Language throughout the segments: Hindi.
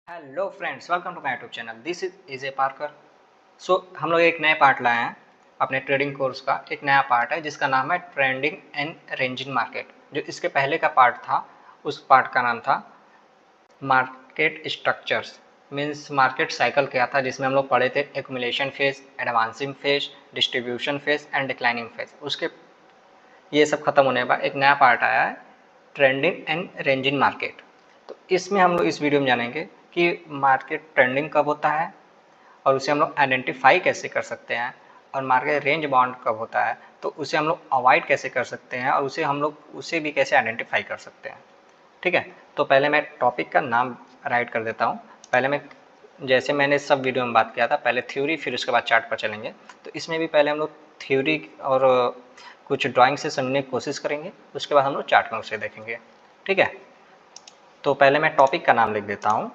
Hello friends, welcome to my YouTube channel. This is a Parker. हम लोग एक नए पार्ट लाए हैं अपने ट्रेडिंग कोर्स का। एक नया पार्ट है जिसका नाम है ट्रेंडिंग एंड रेंजिंग मार्केट। जो इसके पहले का पार्ट था उस पार्ट का नाम था market structures, means market cycle क्या था, जिसमें हम लोग पढ़े थे accumulation phase, advancing phase, distribution phase and declining phase. उसके ये सब खत्म होने के बाद एक नया पार्ट आया है ट्रेंडिंग एंड रेंजिंग मार्केट। तो इसमें हम लोग इस वीडियो में जानेंगे कि मार्केट ट्रेंडिंग कब होता है और उसे हम लोग आइडेंटिफाई कैसे कर सकते हैं, और मार्केट रेंज बाउंड कब होता है तो उसे हम लोग अवॉइड कैसे कर सकते हैं, और उसे भी कैसे आइडेंटिफाई कर सकते हैं। ठीक है, तो पहले मैं टॉपिक का नाम राइट कर देता हूँ। पहले मैं, जैसे मैंने सब वीडियो में बात किया था, पहले थ्योरी फिर उसके बाद चार्ट पर चलेंगे। तो इसमें भी पहले हम लोग थ्योरी और कुछ ड्राइंग से समझने की कोशिश करेंगे, उसके बाद हम लोग चार्ट में उसे देखेंगे। ठीक है, तो पहले मैं टॉपिक का नाम लिख देता हूँ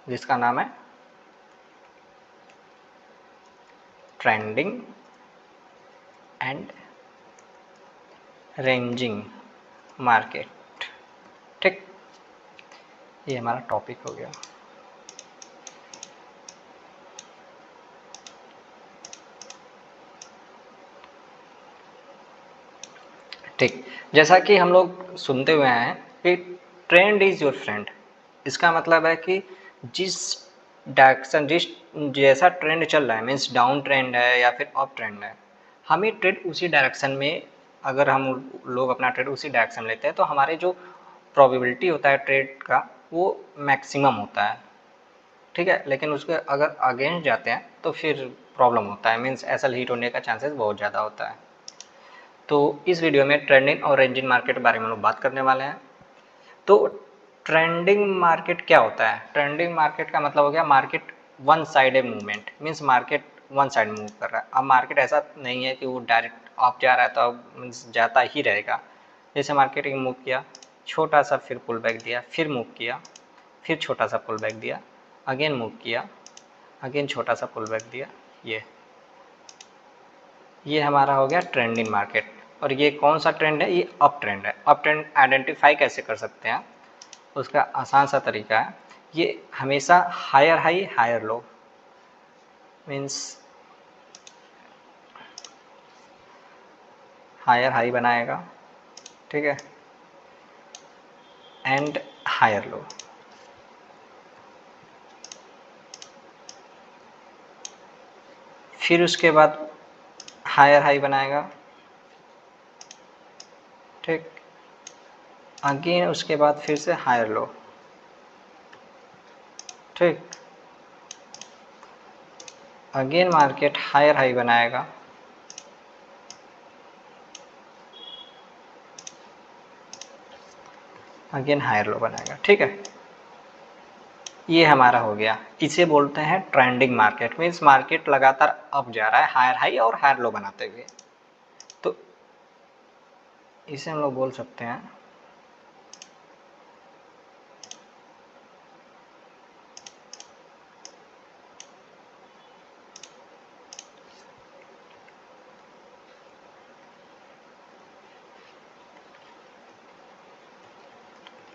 जिसका नाम है ट्रेंडिंग एंड रेंजिंग मार्केट। ठीक, ये हमारा टॉपिक हो गया। ठीक, जैसा कि हम लोग सुनते हुए हैं कि ट्रेंड इज़ योर फ्रेंड। इसका मतलब है कि जिस डायरेक्शन, जिस जैसा ट्रेंड चल रहा है, मीन्स डाउन ट्रेंड है या फिर अप ट्रेंड है, हमें ट्रेड उसी डायरेक्शन में, अगर हम लोग अपना ट्रेड उसी डायरेक्शन लेते हैं तो हमारे जो प्रोबेबिलिटी होता है ट्रेड का वो मैक्सिमम होता है। ठीक है, लेकिन उसके अगर अगेंस्ट जाते हैं तो फिर प्रॉब्लम होता है, मीन्स एसल हीट होने का चांसेस बहुत ज़्यादा होता है। तो इस वीडियो में ट्रेंडिंग और रेंजिंग मार्केट के बारे में हम लोग बात करने वाले हैं। तो ट्रेंडिंग मार्केट क्या होता है? ट्रेंडिंग मार्केट का मतलब हो गया market one sided movement, means market one side move कर रहा है। अब मार्केट ऐसा नहीं है कि वो डायरेक्ट अप जा रहा है तो अब मीन्स जाता ही रहेगा। जैसे मार्केट मूव किया, छोटा सा फिर पुल बैक दिया, फिर मूव किया, फिर छोटा सा पुल बैक दिया, अगेन मूव किया, अगेन छोटा सा पुल बैक दिया। ये हमारा हो गया ट्रेंडिंग मार्केट। और ये कौन सा ट्रेंड है? ये अप ट्रेंड है। अप ट्रेंड आइडेंटिफाई कैसे कर सकते हैं? उसका आसान सा तरीका है, ये हमेशा higher high higher low, means higher high बनाएगा, ठीक है, एंड हायर लो। फिर उसके बाद हायर हाई बनाएगा, ठीक, अगेन उसके बाद फिर से हायर लो, ठीक, अगेन मार्केट हायर हाई बनाएगा, अगेन हायर लो बनाएगा। ठीक है, ये हमारा हो गया। इसे बोलते हैं ट्रेंडिंग मार्केट, मीन्स मार्केट लगातार अप जा रहा है हायर हाई और हायर लो बनाते हुए। तो इसे हम लोग बोल सकते हैं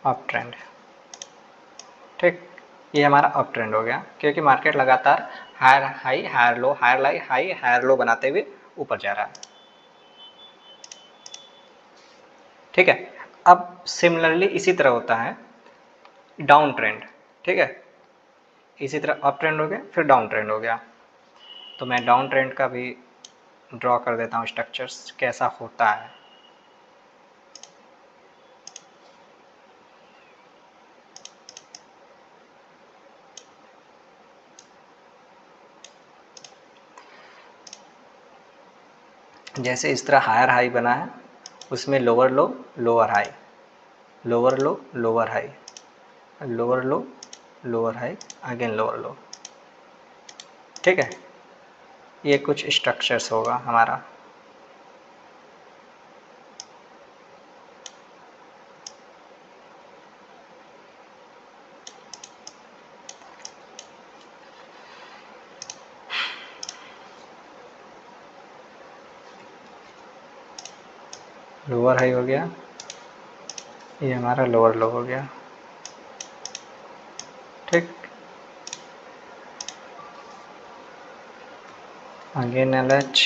अप ट्रेंड। ठीक, ये हमारा अप ट्रेंड हो गया क्योंकि मार्केट लगातार higher high higher low, higher high higher low बनाते हुए ऊपर जा रहा है। ठीक है, अब सिमिलरली इसी तरह होता है डाउन ट्रेंड। ठीक है, इसी तरह अप ट्रेंड हो गया, फिर डाउन ट्रेंड हो गया। तो मैं डाउन ट्रेंड का भी ड्रॉ कर देता हूँ स्ट्रक्चर्स कैसा होता है। जैसे इस तरह हायर हाई बना है, उसमें लोअर लो लोअर हाई, लोअर लो लोअर हाई, लोअर लो लोअर हाई, अगेन लोअर लो। ठीक है, ये कुछ स्ट्रक्चर्स होगा हमारा। लोअर हाई हो गया, ये हमारा लोअर लो हो गया। ठीक, again LH,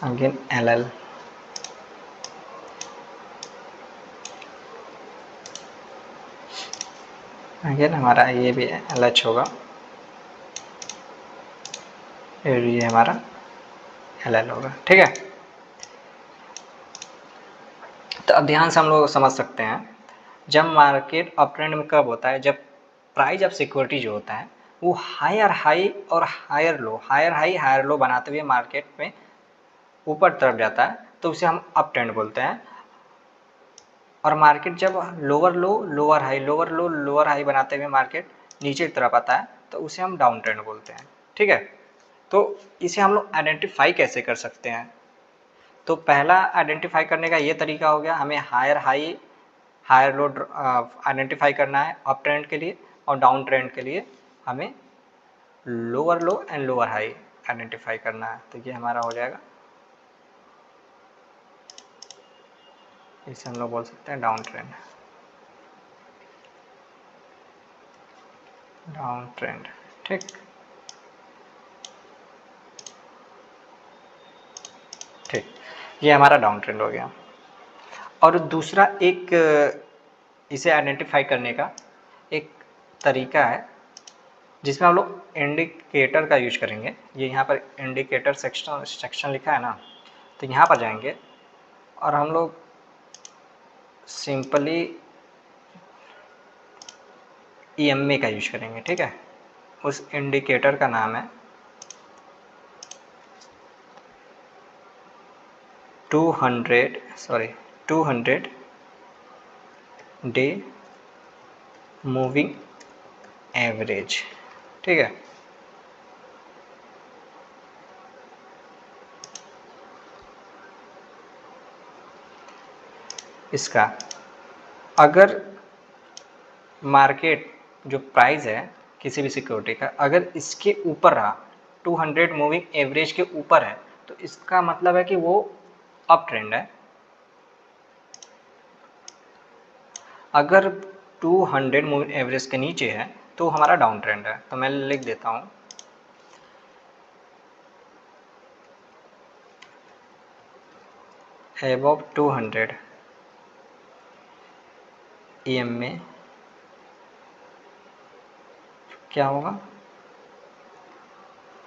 again LL, again हमारा ये भी LH होगा, फिर ये हमारा LL होगा। ठीक है, तो अब ध्यान से हम लोग समझ सकते हैं, जब मार्केट अप ट्रेंड में कब होता है, जब प्राइस ऑफ सिक्योरिटी जो होता है वो हायर हाई और higher low, higher high higher low बनाते हुए मार्केट में ऊपर तरफ जाता है तो उसे हम अप ट्रेंड बोलते हैं। और मार्केट जब लोअर लो लोअर हाई, लोअर लो लोअर हाई बनाते हुए मार्केट नीचे की तरफ आता है तो उसे हम डाउन ट्रेंड बोलते हैं। ठीक है, तो इसे हम लोग आइडेंटिफाई कैसे कर सकते हैं? तो पहला आइडेंटिफाई करने का ये तरीका हो गया, हमें higher high higher low identify करना है अप ट्रेंड के लिए, और डाउन ट्रेंड के लिए हमें lower low and lower high identify करना है। तो ये हमारा हो जाएगा, इसे हम लोग बोल सकते हैं डाउन ट्रेंड, डाउन ट्रेंड। ठीक, ठीक, ये हमारा डाउन ट्रेंड हो गया। और दूसरा एक इसे आइडेंटिफाई करने का एक तरीका है जिसमें हम लोग इंडिकेटर का यूज करेंगे। ये यहाँ पर इंडिकेटर सेक्शन लिखा है ना, तो यहाँ पर जाएंगे और हम लोग सिंपली EMA का यूज करेंगे। ठीक है, उस इंडिकेटर का नाम है 200 डे मूविंग एवरेज। ठीक है, इसका अगर मार्केट जो प्राइस है किसी भी सिक्योरिटी का अगर इसके ऊपर रहा, 200 मूविंग एवरेज के ऊपर है, तो इसका मतलब है कि वो अप ट्रेंड है। अगर 200 मूविंग एवरेज के नीचे है तो हमारा डाउन ट्रेंड है। तो मैं लिख देता हूँ above 200 EMA क्या होगा,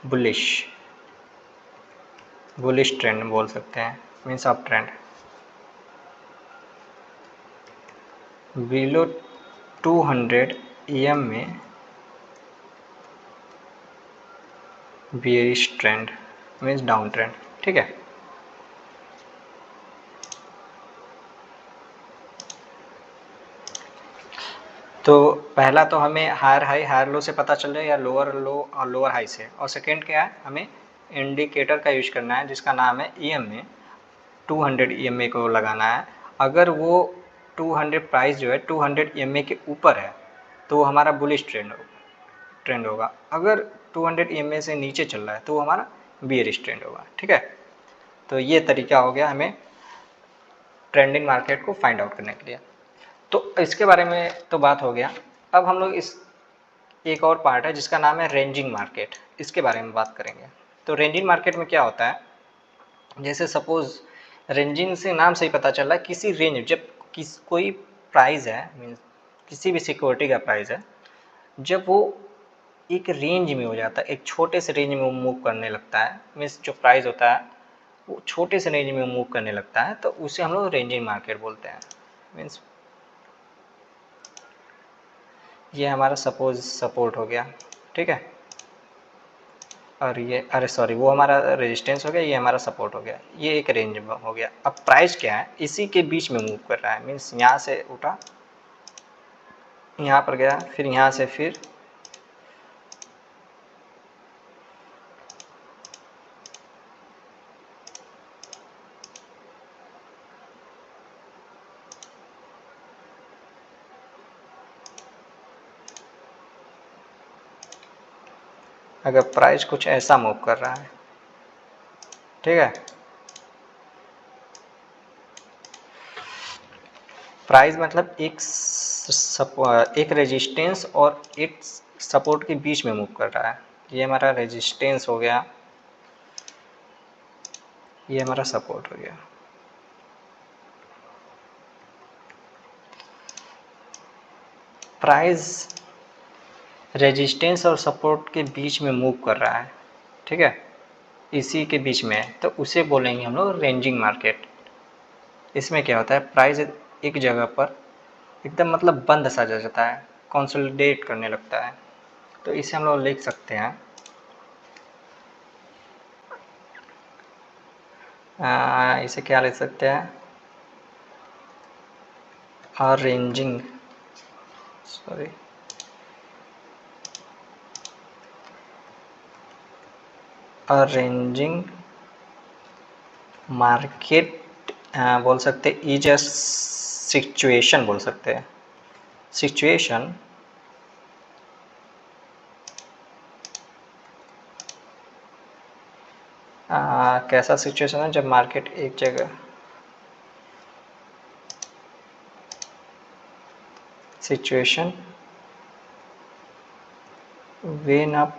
बुलिश, बुलिश ट्रेंड बोल सकते हैं, means up trend. Below 200 EMA bearish trend, means down trend. ठीक है, तो पहला तो हमें हायर हाई हायर लो से पता चल रहा है या लोअर लो और लोअर हाई से, और सेकेंड क्या है, हमें इंडिकेटर का यूज करना है जिसका नाम है EMA, 200 EMA को लगाना है। अगर वो 200 प्राइस जो है 200 EMA के ऊपर है तो हमारा बुलिश ट्रेंड होगा। अगर 200 EMA से नीचे चल रहा है तो हमारा बियरिश ट्रेंड होगा। ठीक है, तो ये तरीका हो गया हमें ट्रेंडिंग मार्केट को फाइंड आउट करने के लिए। तो इसके बारे में तो बात हो गया। अब हम लोग इस एक और पार्ट है जिसका नाम है रेंजिंग मार्केट, इसके बारे में बात करेंगे। तो रेंजिंग मार्केट में क्या होता है, जैसे सपोज रेंजिंग से नाम से ही पता चल रहा है किसी रेंज, जब कोई प्राइस है, मीन्स किसी भी सिक्योरिटी का प्राइस है, जब वो एक रेंज में हो जाता है, एक छोटे से रेंज में वो मूव करने लगता है, मीन्स जो प्राइस होता है वो छोटे से रेंज में मूव करने लगता है, तो उसे हम लोग रेंजिंग मार्केट बोलते हैं। मीन्स ये हमारा सपोज सपोर्ट हो गया। ठीक है, और ये अरे सॉरी वो हमारा रेजिस्टेंस हो गया, ये हमारा सपोर्ट हो गया, ये एक रेंज में हो गया। अब प्राइस क्या है, इसी के बीच में मूव कर रहा है, मीन्स यहाँ से उठा, यहाँ पर गया, फिर यहाँ से फिर अगर प्राइस कुछ ऐसा मूव कर रहा है। ठीक है, प्राइस मतलब एक रेजिस्टेंस और एक सपोर्ट के बीच में मूव कर रहा है। ये हमारा रेजिस्टेंस हो गया, ये हमारा सपोर्ट हो गया। प्राइस रेजिस्टेंस और सपोर्ट के बीच में मूव कर रहा है, ठीक है, इसी के बीच में है, तो उसे बोलेंगे हम लोग रेंजिंग मार्केट। इसमें क्या होता है, प्राइस एक जगह पर एकदम मतलब बंद सा जाता है, कंसोलिडेट करने लगता है, तो इसे हम लोग लिख सकते हैं इसे क्या लिख सकते हैं, रेंजिंग, सॉरी रेंजिंग मार्केट बोल सकते हैं, इज अ सिचुएशन बोल सकते हैं, सिचुएशन कैसा सिचुएशन है, जब मार्केट एक जगह, situation when a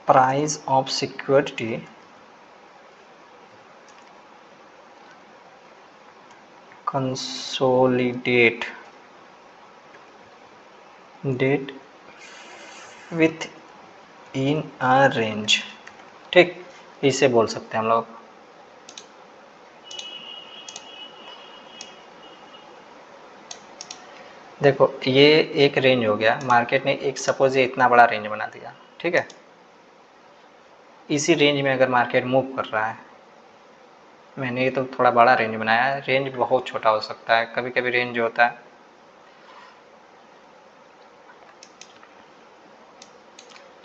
price of security consolidate date with in a range, ठीक, इसे बोल सकते हैं हम लोग। देखो ये एक रेंज हो गया, मार्केट ने एक सपोज ये इतना बड़ा रेंज बना दिया, ठीक है, इसी रेंज में अगर मार्केट मूव कर रहा है, मैंने ये तो थोड़ा बड़ा रेंज बनाया है, रेंज बहुत छोटा हो सकता है, कभी कभी रेंज जो होता है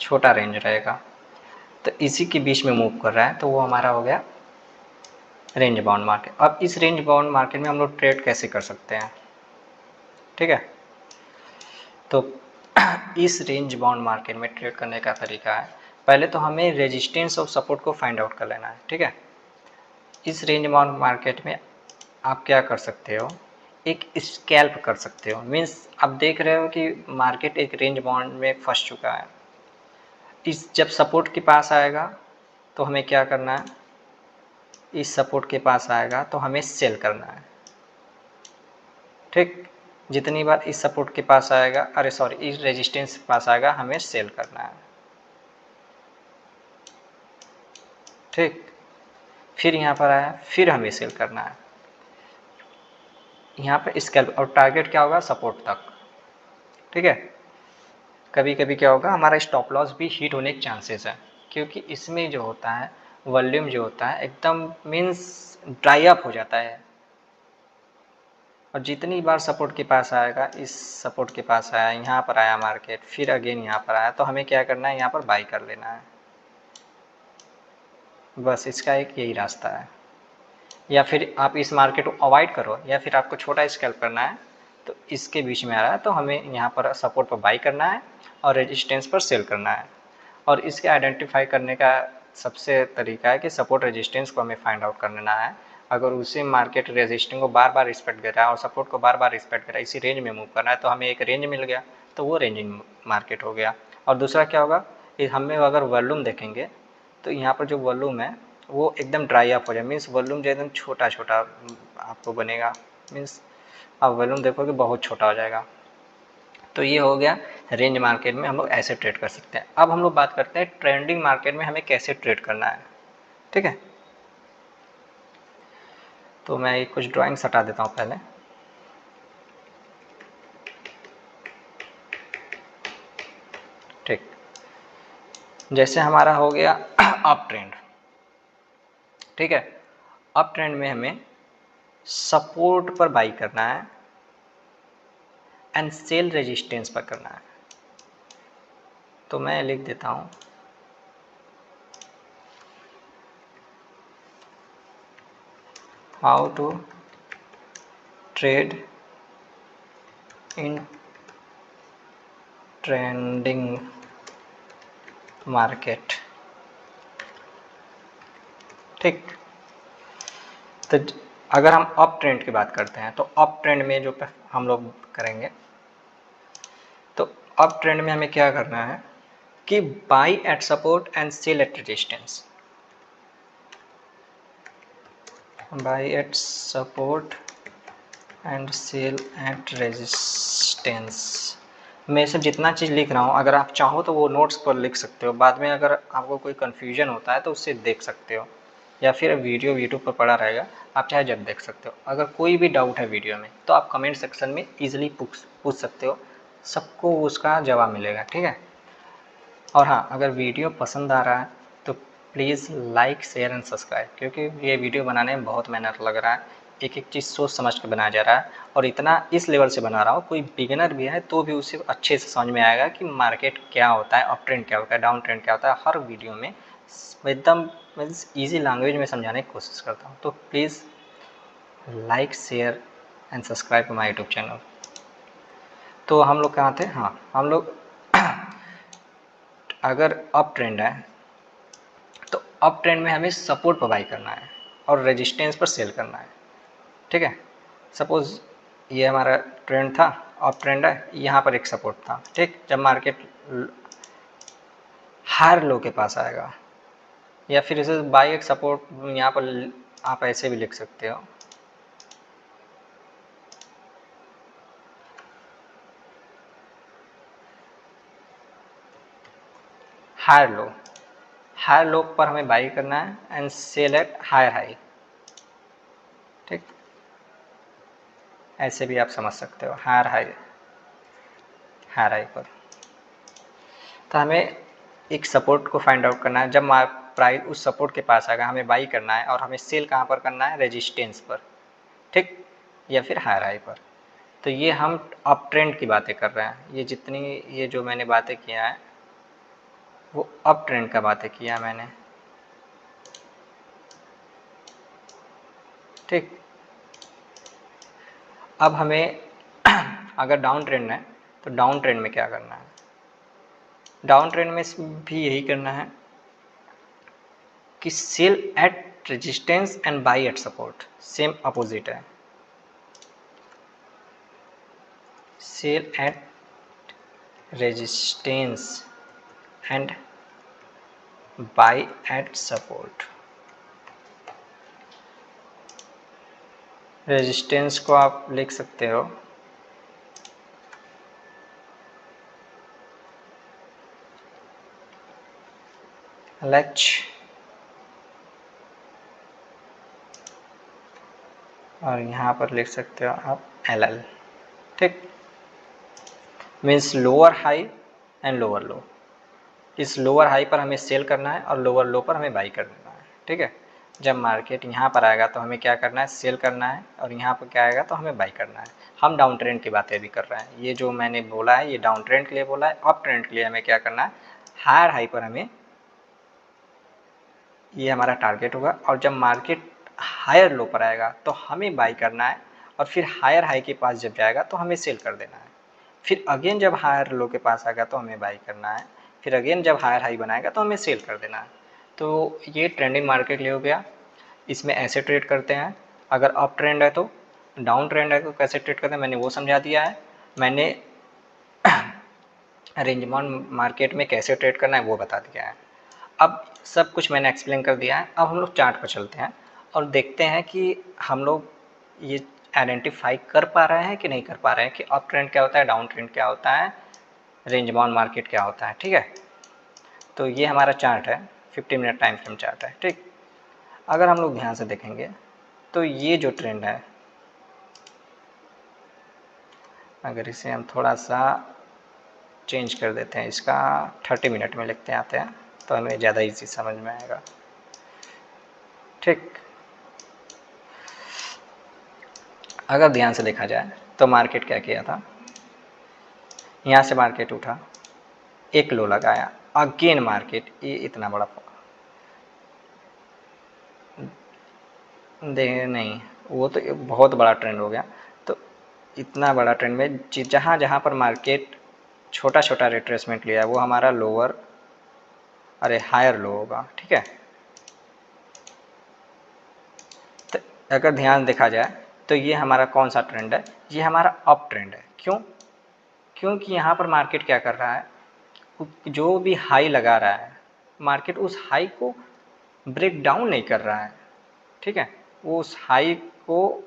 छोटा रेंज रहेगा, तो इसी के बीच में मूव कर रहा है, तो वो हमारा हो गया रेंज बाउंड मार्केट। अब इस रेंज बाउंड मार्केट में हम लोग ट्रेड कैसे कर सकते हैं, ठीक है, तो इस रेंज बाउंड मार्केट में ट्रेड करने का तरीका है, पहले तो हमें रेजिस्टेंस और सपोर्ट को फाइंड आउट कर लेना है, ठीक है। इस रेंज बाउंड मार्केट में आप क्या कर सकते हो, एक स्कैल्प कर सकते हो, मीन्स आप देख रहे हो कि मार्केट एक रेंज बाउंड में फंस चुका है, इस जब सपोर्ट के पास आएगा तो हमें क्या करना है, इस सपोर्ट के पास आएगा तो हमें सेल करना है, ठीक, जितनी बार इस सपोर्ट के पास आएगा, अरे सॉरी इस रेजिस्टेंस के पास आएगा हमें सेल करना है, ठीक, फिर यहाँ पर आया फिर हमें सेल करना है, यहाँ पर स्कैल्प, और टारगेट क्या होगा, सपोर्ट तक, ठीक है। कभी कभी क्या होगा, हमारा स्टॉप लॉस भी हिट होने के चांसेस है, क्योंकि इसमें जो होता है वॉल्यूम जो होता है एकदम मीन्स ड्राई अप हो जाता है, और जितनी बार सपोर्ट के पास आएगा, इस सपोर्ट के पास आया, यहाँ पर आया मार्केट, फिर अगेन यहाँ पर आया, तो हमें क्या करना है, यहाँ पर बाई कर लेना है, बस इसका एक यही रास्ता है। या फिर आप इस मार्केट को अवॉइड करो, या फिर आपको छोटा स्कैल्प करना है, तो इसके बीच में आ रहा है, तो हमें यहाँ पर सपोर्ट पर बाई करना है और रेजिस्टेंस पर सेल करना है। और इसके आइडेंटिफाई करने का सबसे तरीका है कि सपोर्ट रेजिस्टेंस को हमें फाइंड आउट कर लेना है, अगर उसी मार्केट रेजिस्टेंस को बार बार रिस्पेक्ट कर रहा है और सपोर्ट को बार बार रिस्पेक्ट कर रहा है, इसी रेंज में मूव करना है, तो हमें एक रेंज मिल गया, तो वो रेंजिंग मार्केट हो गया। और दूसरा क्या होगा, हमें अगर वॉल्यूम देखेंगे तो यहाँ पर जो वॉल्यूम है वो एकदम ड्राई अप हो जाए, मीन्स वॉल्यूम जो एकदम छोटा छोटा आपको बनेगा, मीन्स आप वॉल्यूम देखोगे बहुत छोटा हो जाएगा। तो ये हो गया रेंज मार्केट में हम लोग ऐसे ट्रेड कर सकते हैं। अब हम लोग बात करते हैं ट्रेंडिंग मार्केट में हमें कैसे ट्रेड करना है, ठीक है। तो मैं कुछ ड्राइंग्स हटा देता हूँ पहले, ठीक, जैसे हमारा हो गया अप ट्रेंड, ठीक है, अप ट्रेंड में हमें सपोर्ट पर बाई करना है एंड सेल रेजिस्टेंस पर करना है, तो मैं लिख देता हूँ how to trade in trending market, ठीक। तो अगर हम अप ट्रेंड की बात करते हैं, तो अप ट्रेंड में जो हम लोग करेंगे, तो अप ट्रेंड में हमें क्या करना है, कि buy at support and sell at resistance, buy at support and sell at resistance. मैं सब जितना चीज़ लिख रहा हूँ अगर आप चाहो तो वो नोट्स पर लिख सकते हो, बाद में अगर आपको कोई कन्फ्यूजन होता है तो उससे देख सकते हो, या फिर वीडियो यूट्यूब पर पड़ा रहेगा, आप चाहे जब देख सकते हो। अगर कोई भी डाउट है वीडियो में तो आप कमेंट सेक्शन में ईजिली पूछ सकते हो, सबको उसका जवाब मिलेगा, ठीक है। और हाँ, अगर वीडियो पसंद आ रहा है तो please like share and subscribe, क्योंकि ये वीडियो बनाने में बहुत मेहनत लग रहा है, एक एक चीज़ सोच समझ के बनाया जा रहा है, और इतना इस लेवल से बना रहा हूँ कोई बिगिनर भी है तो भी उसे अच्छे से समझ में आएगा कि मार्केट क्या होता है, अप ट्रेंड क्या होता है, डाउन ट्रेंड क्या होता है। हर वीडियो में एकदम मीन्स ईजी लैंग्वेज में समझाने की कोशिश करता हूँ। तो please like share and subscribe to my YouTube channel. तो हम लोग कहाँ थे, हाँ हम लोग अगर अप ट्रेंड है तो अप ट्रेंड में हमें सपोर्ट पर बाई करना है और रेजिस्टेंस पर सेल करना है, ठीक है। सपोज़ ये हमारा ट्रेंड था, अप ट्रेंड है, यहाँ पर एक सपोर्ट था, ठीक। जब मार्केट हायर लो के पास आएगा, या फिर इसे बाई एक सपोर्ट यहाँ पर आप ऐसे भी लिख सकते हो, हायर लो, हायर लो पर हमें बाई करना है and sell at higher high, ठीक। ऐसे भी आप समझ सकते हो, हायर हाई, हायर हाई पर। तो हमें एक सपोर्ट को फाइंड आउट करना है, जब प्राइस उस सपोर्ट के पास आएगा हमें बाई करना है, और हमें सेल कहाँ पर करना है, रेजिस्टेंस पर, ठीक, या फिर हायर हाई पर। तो ये हम अप ट्रेंड की बातें कर रहे हैं, ये जितनी ये जो मैंने बातें किया है वो अप ट्रेंड का बातें किया मैंने, ठीक। अब हमें अगर डाउन ट्रेंड है तो डाउन ट्रेंड में क्या करना है, डाउन ट्रेंड में भी यही करना है कि sell at resistance and buy at support, same opposite है, sell at resistance and buy at support. Resistance को आप लिख सकते हो LH और यहाँ पर लिख सकते हो आप LL, ठीक। Means lower high and lower लो। इस लोअर हाई पर हमें सेल करना है और लोअर लो पर हमें बाई कर देना है, ठीक है। जब मार्केट यहाँ पर आएगा तो हमें क्या करना है, सेल करना है, और यहाँ पर क्या आएगा तो हमें बाई करना है। हम डाउन ट्रेंड की बातें भी कर रहे हैं, ये जो मैंने बोला है ये डाउन ट्रेंड के लिए बोला है। अप ट्रेंड के लिए हमें क्या करना है, हायर हाई पर हमें, ये हमारा टारगेट होगा, और जब मार्केट हायर लो पर आएगा तो हमें बाई करना है, और फिर हायर हाई के पास जब जाएगा तो हमें सेल कर देना है। फिर अगेन जब हायर लो के पास आएगा तो हमें बाई करना है, फिर अगेन जब हायर हाई बनाएगा तो हमें सेल कर देना है। तो ये ट्रेंडिंग मार्केट लिए हो गया, इसमें ऐसे ट्रेड करते हैं। अगर अप ट्रेंड है तो, डाउन ट्रेंड है तो कैसे ट्रेड करते हैं मैंने वो समझा दिया है। मैंने रेंज बाउंड मार्केट में कैसे ट्रेड करना है वो बता दिया है। अब सब कुछ मैंने एक्सप्लेन कर दिया है। अब हम लोग चार्ट पर चलते हैं और देखते हैं कि हम लोग ये आइडेंटिफाई कर पा रहे हैं कि नहीं कर पा रहे हैं कि अप ट्रेंड क्या होता है, डाउन ट्रेंड क्या होता है, रेंज बाउंड मार्केट क्या होता है, ठीक है। तो ये हमारा चार्ट है, 15 मिनट टाइम फ्रेम चार्ट है, ठीक। अगर हम लोग ध्यान से देखेंगे तो ये जो ट्रेंड है, अगर इसे हम थोड़ा सा चेंज कर देते हैं, इसका 30 मिनट में लिखते आते हैं तो हमें ज़्यादा इजी समझ में आएगा, ठीक। अगर ध्यान से देखा जाए तो मार्केट क्या किया था, यहाँ से मार्केट उठा, एक लो लगाया, अगेन मार्केट ये इतना बड़ा दे नहीं, वो तो बहुत बड़ा ट्रेंड हो गया। तो इतना बड़ा ट्रेंड में जहाँ जहाँ पर मार्केट छोटा छोटा रिट्रेसमेंट लिया है वो हमारा लोअर, अरे हायर लो होगा, ठीक है। तो अगर ध्यान देखा जाए तो ये हमारा कौन सा ट्रेंड है, ये हमारा अप ट्रेंड है। क्यों, क्योंकि यहाँ पर मार्केट क्या कर रहा है, जो भी हाई लगा रहा है मार्केट उस हाई को ब्रेक डाउन नहीं कर रहा है, ठीक है। वो उस हाई को,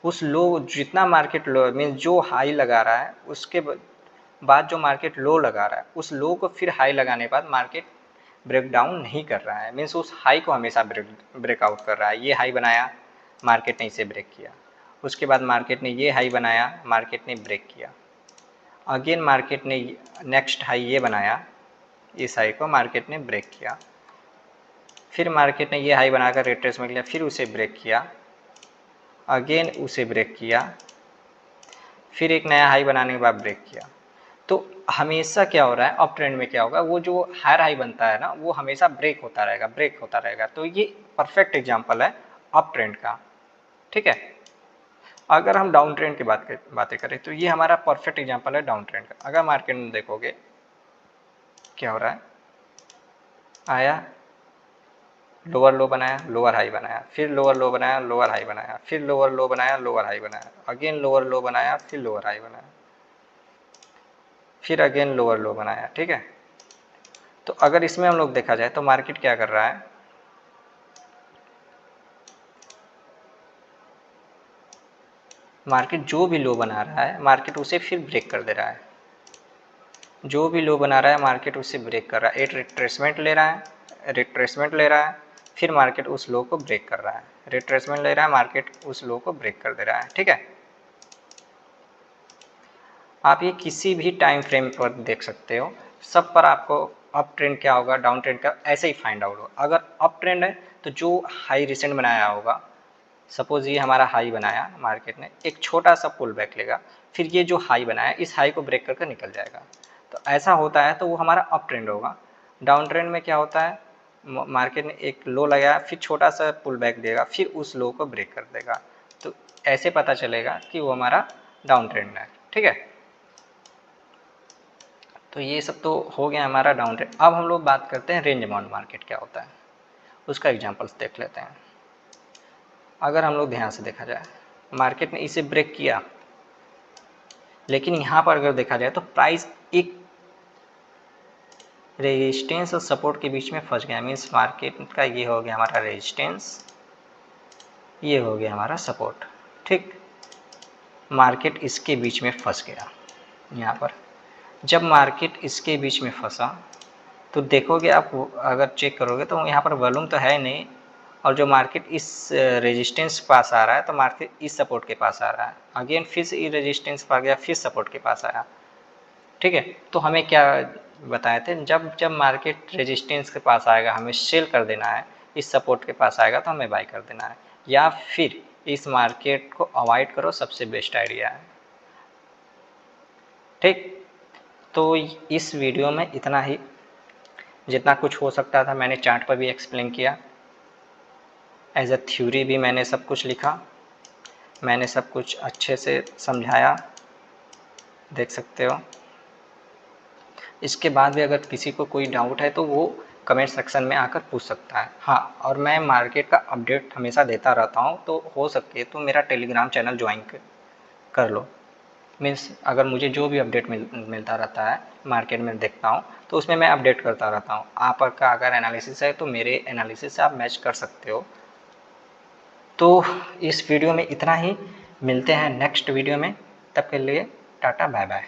उस लो, जितना मार्केट लो मीन्स जो हाई लगा रहा है उसके बाद जो मार्केट लो लगा रहा है उस लो को फिर हाई लगाने के बाद मार्केट ब्रेक डाउन नहीं कर रहा है, मीन्स उस हाई को हमेशा ब्रेकआउट कर रहा है। ये हाई बनाया, मार्केट ने इसे ब्रेक किया, उसके बाद मार्केट ने ये हाई बनाया, मार्केट ने ब्रेक किया, अगेन मार्केट ने नेक्स्ट हाई ये बनाया, इस हाई को मार्केट ने ब्रेक किया, फिर मार्केट ने ये हाई बनाकर रिट्रेसमेंट लिया, फिर उसे ब्रेक किया, अगेन उसे ब्रेक किया, फिर एक नया हाई बनाने के बाद ब्रेक किया। तो हमेशा क्या हो रहा है, अप ट्रेंड में क्या होगा, वो जो हायर हाई बनता है ना वो हमेशा ब्रेक होता रहेगा, ब्रेक होता रहेगा। तो ये परफेक्ट एग्जांपल है अप ट्रेंड का, ठीक है। अगर हम डाउन ट्रेंड की बातें करें तो ये हमारा परफेक्ट एग्जांपल है डाउन ट्रेंड का। अगर मार्केट में देखोगे क्या हो रहा है, आया लोअर लो बनाया, लोअर हाई बनाया, फिर लोअर लो बनाया, लोअर हाई बनाया, फिर लोअर लो बनाया, लोअर हाई बनाया, अगेन लोअर लो बनाया, फिर लोअर हाई बनाया, फिर अगेन लोअर लो बनाया, ठीक है। तो अगर इसमें हम लोग देखा जाए तो मार्केट क्या कर रहा है, मार्केट जो भी लो बना रहा है मार्केट उसे फिर ब्रेक कर दे रहा है, जो भी लो बना रहा है मार्केट उसे ब्रेक कर रहा है, एक रिट्रेसमेंट ले रहा है, रिट्रेसमेंट ले रहा है, फिर मार्केट उस लो को ब्रेक कर रहा है, रिट्रेसमेंट ले रहा है, मार्केट उस लो को ब्रेक कर दे रहा है, ठीक है। आप ये किसी भी टाइम फ्रेम पर देख सकते हो, सब पर आपको अप ट्रेंड क्या होगा, डाउन ट्रेंड का ऐसे ही फाइंड आउट होगा। अगर अप ट्रेंड है तो जो हाई रिसेंट बनाया होगा, सपोज ये हमारा हाई बनाया मार्केट ने, एक छोटा सा पुल बैक लेगा, फिर ये जो हाई बनाया इस हाई को ब्रेक करके निकल जाएगा, तो ऐसा होता है, तो वो हमारा अप ट्रेंड होगा। डाउन ट्रेंड में क्या होता है, मार्केट ने एक लो लगाया, फिर छोटा सा पुल बैक देगा, फिर उस लो को ब्रेक कर देगा, तो ऐसे पता चलेगा कि वो हमारा डाउन ट्रेंड है, ठीक है। तो ये सब तो हो गया हमारा डाउन ट्रेंड। अब हम लोग बात करते हैं रेंज बाउंड मार्केट क्या होता है, उसका एग्जांपल्स देख लेते हैं। अगर हम लोग ध्यान से देखा जाए, मार्केट ने इसे ब्रेक किया, लेकिन यहाँ पर अगर देखा जाए तो प्राइस एक रेजिस्टेंस और सपोर्ट के बीच में फंस गया, मीन्स मार्केट का ये हो गया हमारा रेजिस्टेंस, ये हो गया हमारा सपोर्ट, ठीक। मार्केट इसके बीच में फंस गया। यहाँ पर जब मार्केट इसके बीच में फंसा तो देखोगे आप, अगर चेक करोगे तो यहाँ पर वॉल्यूम तो है नहीं, और जो मार्केट इस रेजिस्टेंस पास आ रहा है तो मार्केट इस सपोर्ट के पास आ रहा है, अगेन फिर से ये रेजिस्टेंस पा गया, फिर सपोर्ट के पास आया, ठीक है। तो हमें क्या बताए थे, जब जब मार्केट रेजिस्टेंस के पास आएगा हमें सेल कर देना है, इस सपोर्ट के पास आएगा तो हमें बाई कर देना है, या फिर इस मार्केट को अवॉइड करो, सबसे बेस्ट आइडिया है, ठीक। तो इस वीडियो में इतना ही, जितना कुछ हो सकता था मैंने चार्ट पर भी एक्सप्लेन किया, एज अ थ्योरी भी मैंने सब कुछ लिखा, मैंने सब कुछ अच्छे से समझाया, देख सकते हो। इसके बाद भी अगर किसी को कोई डाउट है तो वो कमेंट सेक्शन में आकर पूछ सकता है। हाँ, और मैं मार्केट का अपडेट हमेशा देता रहता हूँ, तो हो सके तो मेरा टेलीग्राम चैनल ज्वाइन कर लो, मीन्स अगर मुझे जो भी अपडेट मिलता रहता है मार्केट में देखता हूँ तो उसमें मैं अपडेट करता रहता हूँ। आपका अगर एनालिसिस है तो मेरे एनालिसिस से आप मैच कर सकते हो। तो इस वीडियो में इतना ही, मिलते हैं नेक्स्ट वीडियो में, तब के लिए टाटा बाय बाय।